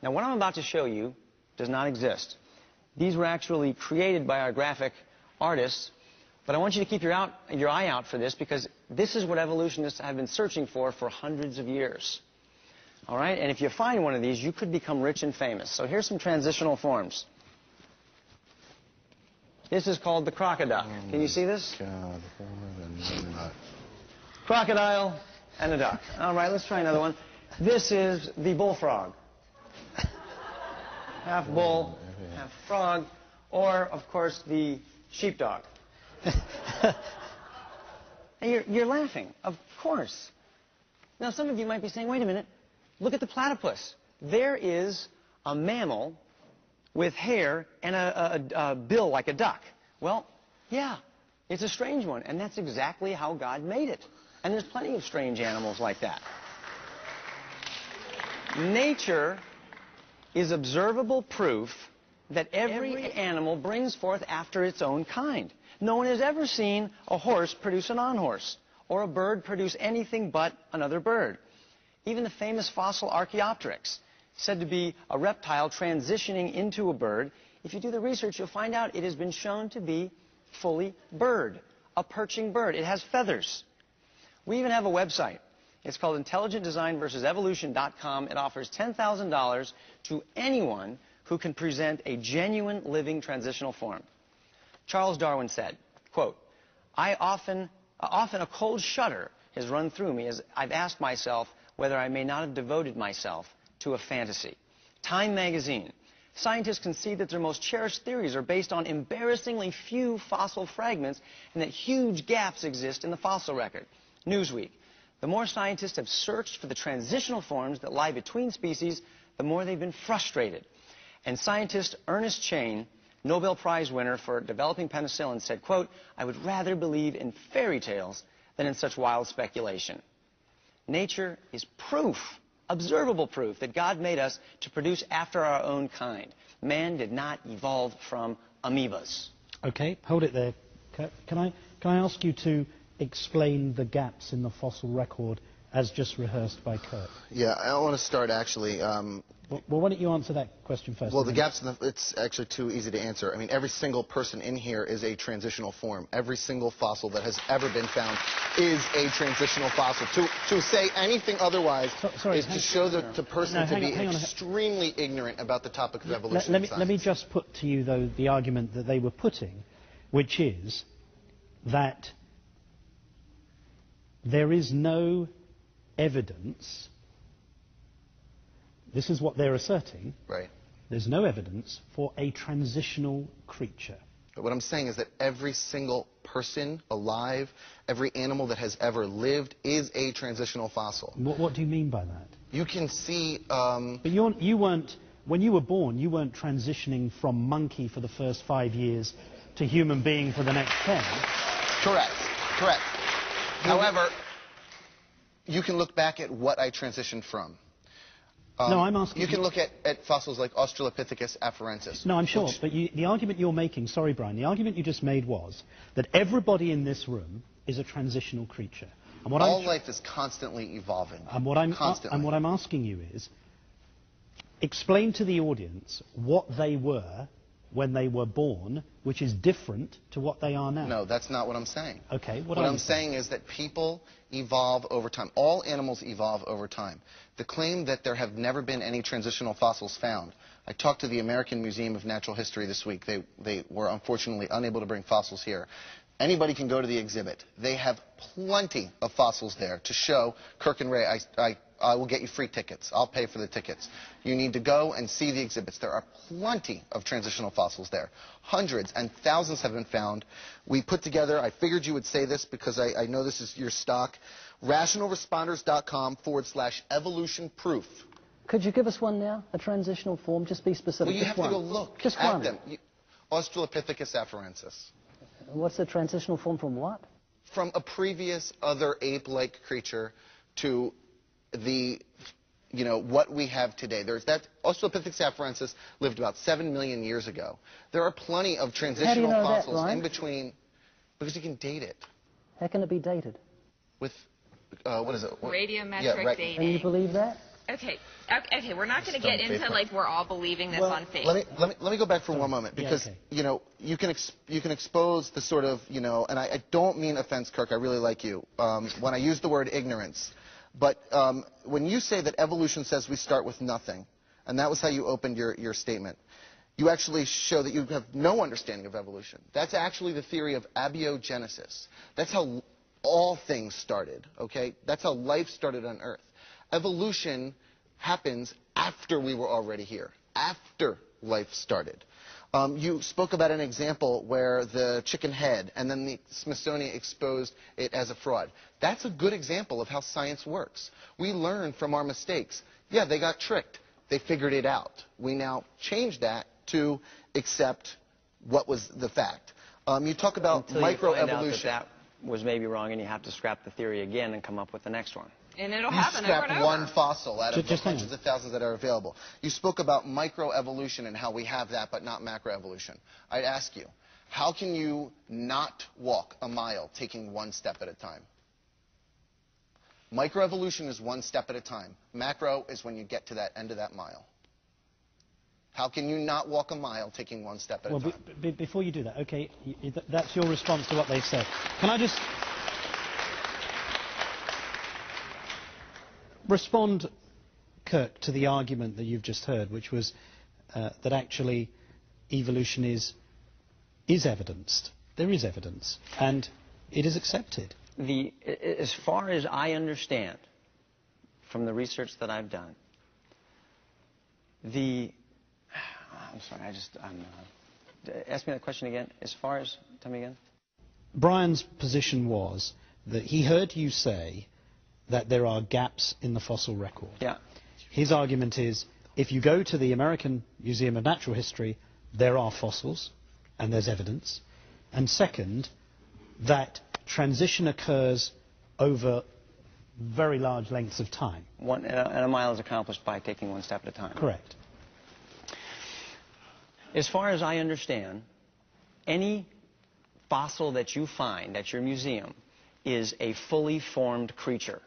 Now, what I'm about to show you does not exist. These were actually created by our graphic artists, but I want you to keep your eye out for this, because this is what evolutionists have been searching for hundreds of years. All right? And if you find one of these, you could become rich and famous. So here's some transitional forms. This is called the crocodile. Can you see this? Crocodile and a duck. All right, let's try another one. This is the bullfrog. Half bull, half frog. Or, of course, the sheepdog. And you're laughing, of course. Now, some of you might be saying, wait a minute, look at the platypus. There is a mammal with hair and a bill like a duck. Well, yeah, it's a strange one, and that's exactly how God made it. And there's plenty of strange animals like that. Nature is observable proof that every animal brings forth after its own kind. No one has ever seen a horse produce a non-horse, or a bird produce anything but another bird. Even the famous fossil Archaeopteryx, said to be a reptile transitioning into a bird, if you do the research, you'll find out it has been shown to be fully bird, a perching bird. It has feathers. We even have a website. It's called IntelligentDesignVersusEvolution.com. It offers $10,000 to anyone who can present a genuine living transitional form. Charles Darwin said, quote, often a cold shudder has run through me as I've asked myself whether I may not have devoted myself to a fantasy. Time magazine. Scientists concede that their most cherished theories are based on embarrassingly few fossil fragments and that huge gaps exist in the fossil record. Newsweek. The more scientists have searched for the transitional forms that lie between species, the more they've been frustrated. And scientist Ernest Chain, Nobel Prize winner for developing penicillin, said, quote, I would rather believe in fairy tales than in such wild speculation. Nature is proof, observable proof, that God made us to produce after our own kind. Man did not evolve from amoebas. Okay, hold it there. Can I ask you to explain the gaps in the fossil record as just rehearsed by Kurt? Yeah, I want to start actually. Well, why don't you answer that question first? Well, the gaps, it's actually too easy to answer. I mean, every single person in here is a transitional form. Every single fossil that has ever been found is a transitional fossil. To say anything otherwise is to show the person to be extremely ignorant about the topic of evolution. Let me just put to you, though, the argument that they were putting, which is that there is no evidence. This is what they're asserting. Right. There's no evidence for a transitional creature. But what I'm saying is that every single person alive, every animal that has ever lived is a transitional fossil. What do you mean by that? You can see... But you weren't, when you were born, you weren't transitioning from monkey for the first 5 years to human being for the next 10. Correct. Correct. However, you can look back at what I transitioned from. No, I'm asking... You can look at fossils like Australopithecus afarensis. No, I'm sure, but the argument you're making, sorry, Brian, the argument you just made was that everybody in this room is a transitional creature. And what all life is constantly evolving. And what I'm asking you is, explain to the audience what they were when they were born, which is different to what they are now. No, that's not what I'm saying. Okay, what I'm saying is that people evolve over time. All animals evolve over time. The claim that there have never been any transitional fossils found. I talked to the American Museum of Natural History this week. They were unfortunately unable to bring fossils here. Anybody can go to the exhibit. They have plenty of fossils there to show. Kirk and Ray, I will get you free tickets. I'll pay for the tickets. You need to go and see the exhibits. There are plenty of transitional fossils there. Hundreds and thousands have been found. We put together, I figured you would say this because I know this is your stock, rationalresponders.com/evolution proof. Could you give us one now? A transitional form? Just be specific. Well, you have to go look at them. Australopithecus afarensis. What's the transitional form from what? From a previous other ape-like creature to the, what we have today. There's that Australopithecus afarensis lived about 7 million years ago. There are plenty of transitional fossils in between, because you can date it. How can it be dated? With, what is it? Radiometric dating. And you believe that? Okay, we're not going to get into like we're all believing this on faith. Let me go back for one moment, because you know, you can expose the sort of, you know, and I don't mean offense, Kirk, I really like you when I use the word ignorance, but when you say that evolution says we start with nothing, and that was how you opened your statement, you actually show that you have no understanding of evolution. That's actually the theory of abiogenesis. That's how all things started, okay? That's how life started on Earth. Evolution happens after we were already here, after life started. You spoke about an example where the chicken head, and then the Smithsonian exposed it as a fraud. That's a good example of how science works. We learn from our mistakes. Yeah, they got tricked. They figured it out. We now change that to accept what was the fact. You talk about microevolution. That was maybe wrong, and you have to scrap the theory again and come up with the next one. And it'll happen over and over. You scrap one fossil out of the hundreds of thousands that are available. You spoke about microevolution and how we have that, but not macroevolution. I'd ask you, how can you not walk a mile taking one step at a time? Microevolution is one step at a time. Macro is when you get to that end of that mile. How can you not walk a mile taking one step at a time? Well, before you do that, okay, that's your response to what they said. Can I just respond, Kirk, to the argument that you've just heard, which was that actually evolution is evidenced. There is evidence, and it is accepted. As far as I understand from the research that I've done, I'm sorry, ask me that question again. Tell me again. Brian's position was that he heard you say that there are gaps in the fossil record. Yeah. His argument is, if you go to the American Museum of Natural History, there are fossils, and there's evidence. And second, that transition occurs over very large lengths of time. And a mile is accomplished by taking one step at a time. Correct. As far as I understand, any fossil that you find at your museum is a fully formed creature.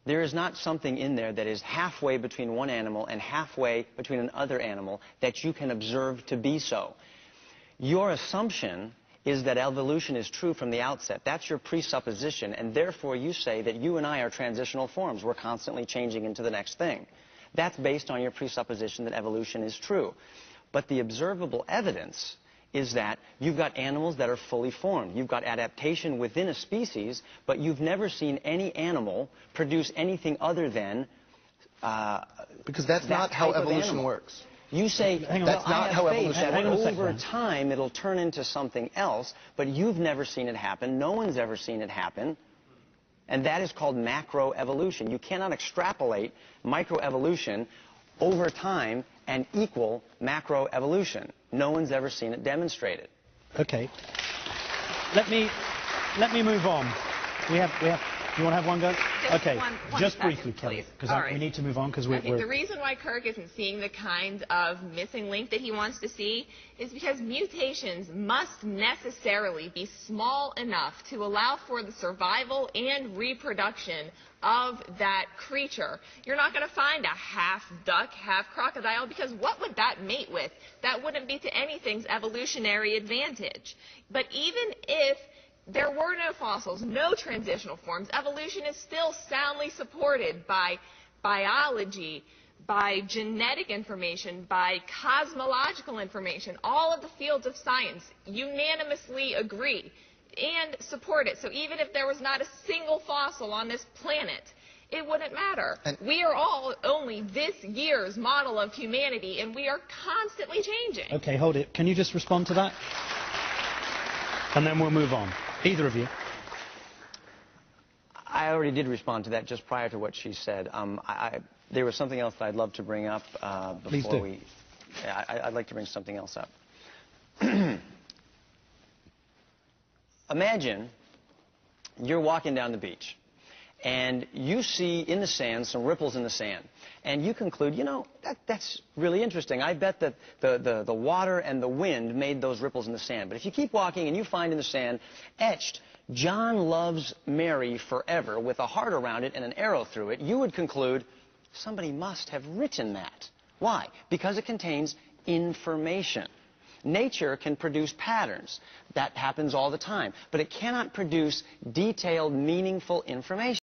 There is not something in there that is halfway between one animal and halfway between another animal that you can observe to be so. Your assumption is that evolution is true from the outset. That's your presupposition, and therefore you say that you and I are transitional forms. We're constantly changing into the next thing. That's based on your presupposition that evolution is true. But the observable evidence is that you've got animals that are fully formed. You've got adaptation within a species, but you've never seen any animal produce anything other than because that's not how evolution works. You say, that's not how evolution works. Over time it'll turn into something else, but you've never seen it happen. No one's ever seen it happen. And that is called macroevolution. You cannot extrapolate microevolution over time and equal macroevolution. No one's ever seen it demonstrated. Okay. Let me move on. Do you want to have one go? Just briefly, Kelly, because we need to move on because we're... The reason why Kirk isn't seeing the kind of missing link that he wants to see is because mutations must necessarily be small enough to allow for the survival and reproduction of that creature. You're not going to find a half duck, half crocodile, because what would that mate with? That wouldn't be to anything's evolutionary advantage. But even if there were no fossils, no transitional forms, evolution is still soundly supported by biology, by genetic information, by cosmological information. All of the fields of science unanimously agree and support it. So even if there was not a single fossil on this planet, it wouldn't matter. We are all only this year's model of humanity, and we are constantly changing. Okay, hold it. Can you just respond to that? And then we'll move on. Either of you. I already did respond to that just prior to what she said. There was something else that I'd love to bring up before we... I'd like to bring something else up. Imagine you're walking down the beach, and you see in the sand some ripples in the sand, and you conclude, you know, that's really interesting. I bet that the water and the wind made those ripples in the sand. But if you keep walking and you find in the sand etched, "John loves Mary forever," with a heart around it and an arrow through it, you would conclude, Somebody must have written that. Why? Because it contains information. Nature can produce patterns. That happens all the time. But it cannot produce detailed, meaningful information.